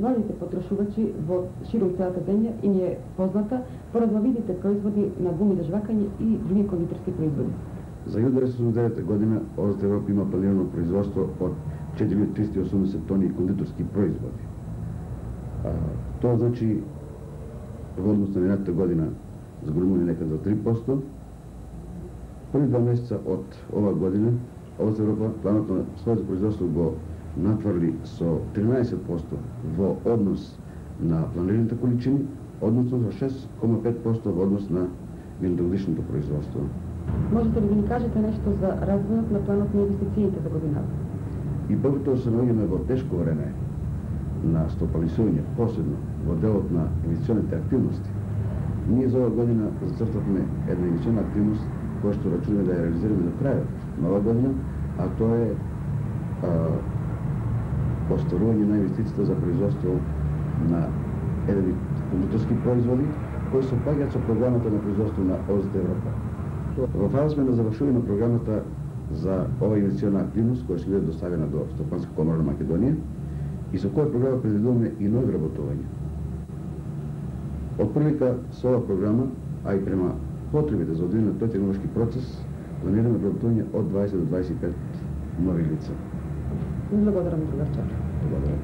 младите потрошувачи во ширум целата земја и ни е позната по разновидните производи на гуми за жвакање и други кондитерски производи. За 1989 година ОЗД Европа има планирано производство од 4380 тони кондитерски производи. Тоа значи во однос на минатата година зголемување некад за 3%. Први 2 месеца од оваа година ОЗД Европа планот на своето производство го натврли со 13% во однос на планираните количини, односно со 6,5% во однос на минатогодишното производство. Можете ли да ни кажете нешто за развојот на планот на инвестициите за годината? И првото се наоѓаме во тешко време на стопанисување, посебно во делот на инвестиционните активности. Ние за оваа година зацртавме една инвестициона активност која што рачунаме да ја реализираме до крајот на оваа година, а тоа е остварување на инвестициите за производство на еден вид кондитерски производи кои се опаѓаат со програмата на производство на ОЗД Европа. Во фаза сме на завршување на програмата за ова инвестициона активност која ќе биде доставена до Стопанска комора на Македонија и со која програма предвидуваме и нови вработувања. Од прилика со оваа програма, а и према потребите за одвивање на тој технолошки процес, планираме вработување од 20 до 25 нови лица. Благодарам, другарчар. Благодарам.